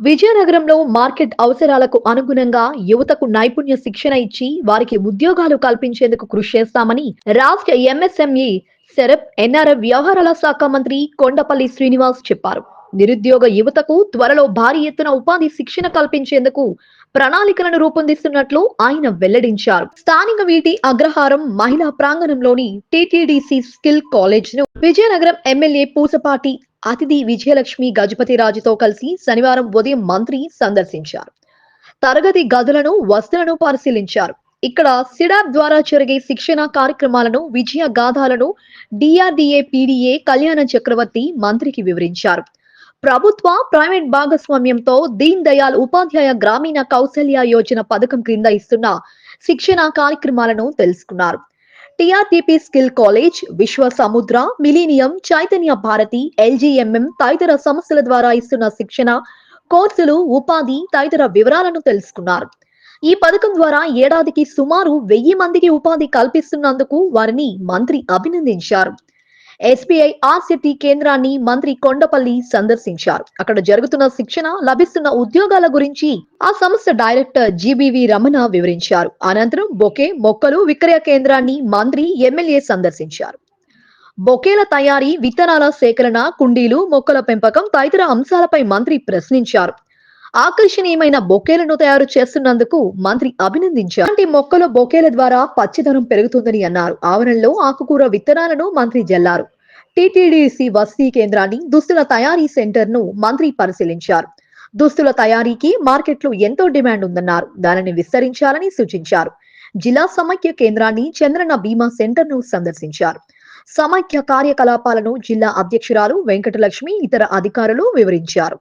విజయనగరంలో మార్కెట్ అవసరాలకు అనుగుణంగా యువతకు నైపుణ్య శిక్షణ ఇచ్చి వారికి ఉద్యోగాలు కల్పించేందుకు కృషి చేస్తామని రాష్ట్ర ఎంఎస్ఎంఈ సెరప్ ఎన్ఆర్ఎఫ్ వ్యవహారాల శాఖ మంత్రి కొండపల్లి శ్రీనివాస్ చెప్పారు. నిరుద్యోగ యువతకు త్వరలో భారీ ఎత్తున ఉపాధి శిక్షణ కల్పించేందుకు ప్రణాళికలను రూపొందిస్తున్నట్లు ఆయన వెల్లడించారు. స్థానిక వీటి అగ్రహారం మహిళా ప్రాంగణంలోని టిటిడిసి స్కిల్ కాలేజ్ ను విజయనగరం ఎమ్మెల్యే పూసపాటి అతిథి విజయలక్ష్మి గజపతిరాజుతో కలిసి శనివారం ఉదయం మంత్రి సందర్శించారు. తరగతి గదులను, వసతులను పరిశీలించారు. ఇక్కడ సిడాప్ ద్వారా జరిగే శిక్షణ కార్యక్రమాలను, విజయ గాథలను డిఆర్డిఏ పీడీఏ కళ్యాణ చక్రవర్తి మంత్రికి వివరించారు. ప్రభుత్వ, ప్రైవేట్ భాగస్వామ్యంతో దీన్ దయాళ్ ఉపాధ్యాయ గ్రామీణ కౌశల్య యోజన పథకం క్రింద ఇస్తున్న శిక్షణ కార్యక్రమాలను తెలుసుకున్నారు. టిఆర్టీపీ స్కిల్ కాలేజ్, విశ్వ సముద్ర, మిలీనియం, చైతన్య భారతి, ఎల్జీఎంఎం తదితర సంస్థల ద్వారా ఇస్తున్న శిక్షణ, కోర్సులు, ఉపాధి తదితర వివరాలను తెలుసుకున్నారు. ఈ పథకం ద్వారా ఏడాదికి సుమారు 1000 మందికి ఉపాధి కల్పిస్తున్నందుకు వారిని మంత్రి అభినందించారు. ఎస్బీఐ ఆర్సిటీ కేంద్రాన్ని మంత్రి కొండపల్లి సందర్శించారు. అక్కడ జరుగుతున్న శిక్షణ, లభిస్తున్న ఉద్యోగాల గురించి ఆ సంస్థ డైరెక్టర్ జీబీవి రమణ వివరించారు. అనంతరం బొకే మొక్కలు విక్రయ కేంద్రాన్ని మంత్రి, ఎమ్మెల్యే సందర్శించారు. బొకేల తయారీ, విత్తనాల సేకరణ, కుండీలు, మొక్కల పెంపకం తదితర అంశాలపై మంత్రి ప్రశ్నించారు. ఆకర్షణీయమైన బొకేలను తయారు చేస్తున్నందుకు మంత్రి అభినందించారు. అలాంటి మొక్కల బొకేల ద్వారా పచ్చదనం పెరుగుతుందని అన్నారు. ఆవరణలో ఆకుకూర విత్తనాలను మంత్రి జల్లారు. టిటిడిసి వసతి కేంద్రాన్ని, దుస్తుల తయారీ సెంటర్ ను మంత్రి పరిశీలించారు. దుస్తుల తయారీకి మార్కెట్లో ఎంతో డిమాండ్ ఉందన్నారు. దానిని విస్తరించాలని సూచించారు. జిల్లా సమైక్య కేంద్రాన్ని, చంద్రన్న బీమా సెంటర్ ను సందర్శించారు. సమైక్య కార్యకలాపాలను జిల్లా అధ్యక్షురాలు వెంకటలక్ష్మి, ఇతర అధికారులు వివరించారు.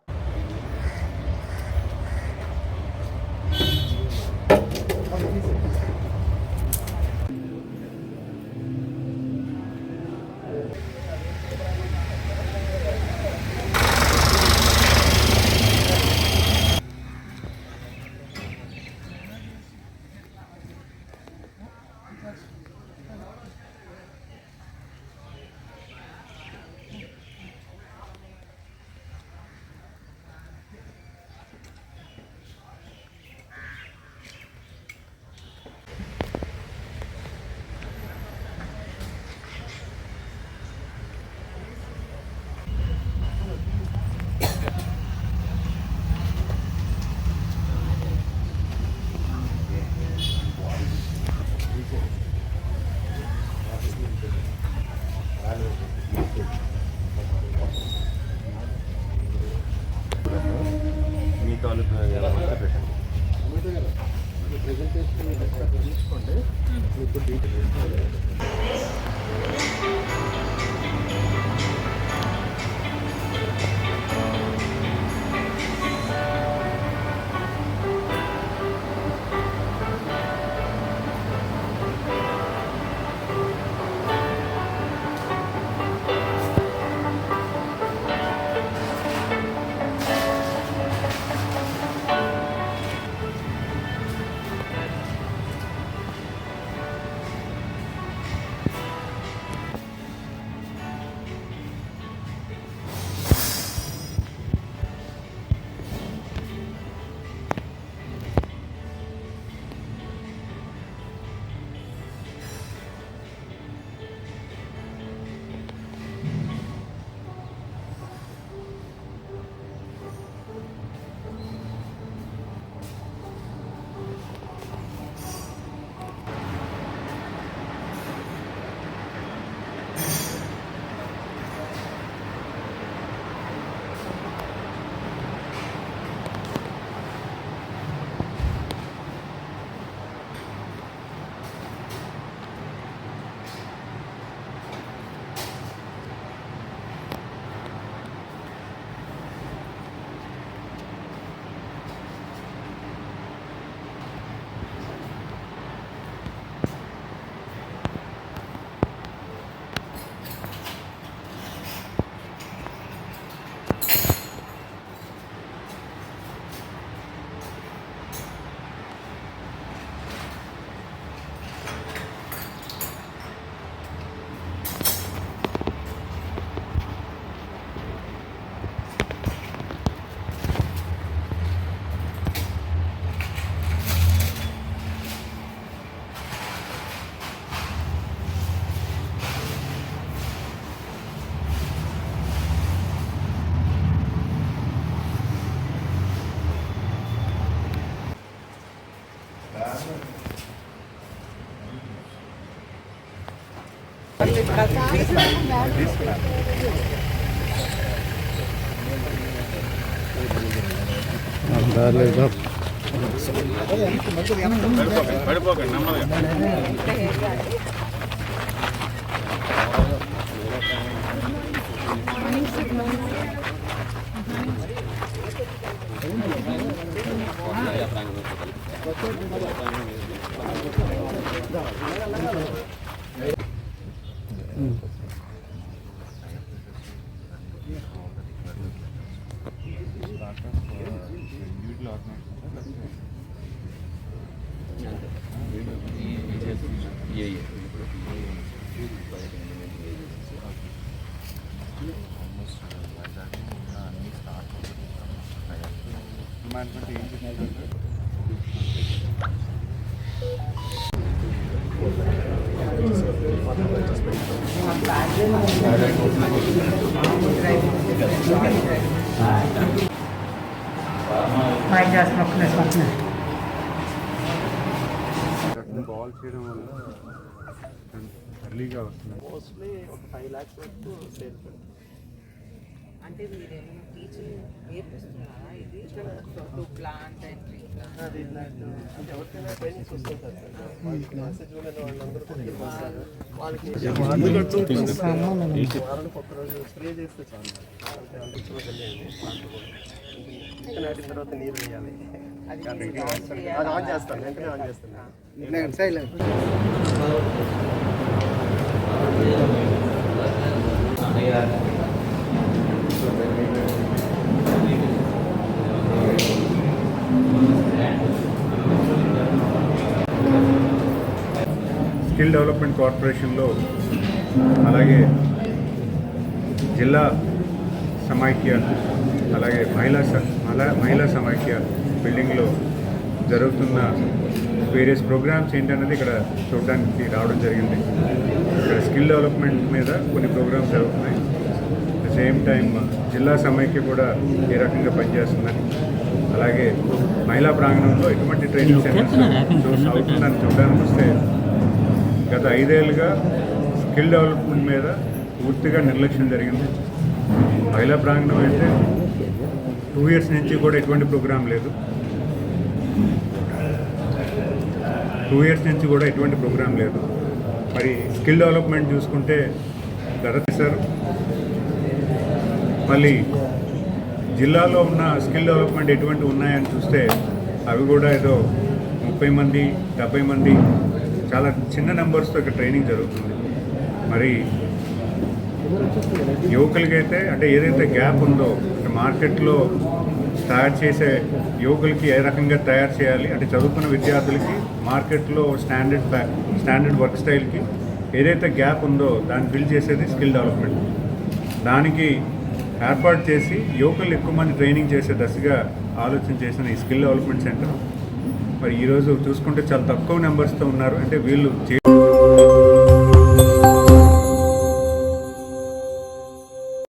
బాల్ చేయడం వల్ల ఎర్లీగా వస్తుంది. మోస్ట్లీ ఒక 5 lakhs వరకు సేల్. అంటే మీరు ఏమైనా టీచింగ్ నేర్పిస్తున్నారా? ఇది to plant and tree plant అది ఇలాంటి అంటే ఎవరికైనా ట్రైనింగ్స్ వస్తాయి సార్. వాళ్ళకి మెసేజ్ వాళ్ళందరూ కొద్దిగా వస్తారు. వాళ్ళకి వారానికి ఒక్కరోజు స్ప్రే చేస్తే చాలు. అంటే అందించవద్దండి ఇంకా నాటిన తర్వాత నీరు వేయాలి. అది ఆన్ చేస్తాను, వెంటనే ఆన్ చేస్తాను. సైలెంట్. స్కిల్ డెవలప్మెంట్ కార్పొరేషన్లో అలాగే జిల్లా సమైక్య అలాగే మహిళా సమైక్య బిల్డింగ్లో జరుగుతున్న వేరియస్ ప్రోగ్రామ్స్ ఏంటనేది ఇక్కడ చూడడానికి రావడం జరిగింది. ఇక్కడ స్కిల్ డెవలప్మెంట్ మీద కొన్ని ప్రోగ్రామ్స్ జరుగుతున్నాయి. అట్ ద సేమ్ టైం జిల్లా సమైక్య కూడా ఏ రకంగా పనిచేస్తుందని, అలాగే మహిళా ప్రాంగణంలో ఎటువంటి ట్రైనింగ్ సెంటర్స్ అవుతుందని చూడడానికి వస్తే గత 5 ఏళ్ళుగా స్కిల్ డెవలప్మెంట్ మీద పూర్తిగా నిర్లక్ష్యం జరిగింది. మహిళా ప్రాంగణం అయితే 2 years నుంచి కూడా ఎటువంటి ప్రోగ్రాం లేదు. 2 years నుంచి కూడా ఎటువంటి ప్రోగ్రాం లేదు. మరి స్కిల్ డెవలప్మెంట్ చూసుకుంటే సార్ మళ్ళీ జిల్లాలో ఉన్న స్కిల్ డెవలప్మెంట్ ఎటువంటి ఉన్నాయని చూస్తే అవి కూడా ఏదో 30 మంది 70 మంది చాలా చిన్న నెంబర్స్తో ఇక్కడ ట్రైనింగ్ జరుగుతుంది. మరి యువకులకైతే అంటే ఏదైతే గ్యాప్ ఉందో మార్కెట్లో తయారు చేసే యువకులకి ఏ రకంగా తయారు చేయాలి అంటే చదువుకున్న విద్యార్థులకి మార్కెట్లో స్టాండర్డ్ వర్క్ స్టైల్కి ఏదైతే గ్యాప్ ఉందో దాన్ని ఫిల్ చేసేది స్కిల్ డెవలప్మెంట్. దానికి ఏర్పాటు చేసి యువకులు ఎక్కువ మంది ట్రైనింగ్ చేసే దశగా ఆలోచన చేసిన ఈ స్కిల్ డెవలప్మెంట్ సెంటర్ మరి ఈరోజు చూసుకుంటే చాలా తక్కువ నెంబర్స్తో ఉన్నారు. అంటే వీళ్ళు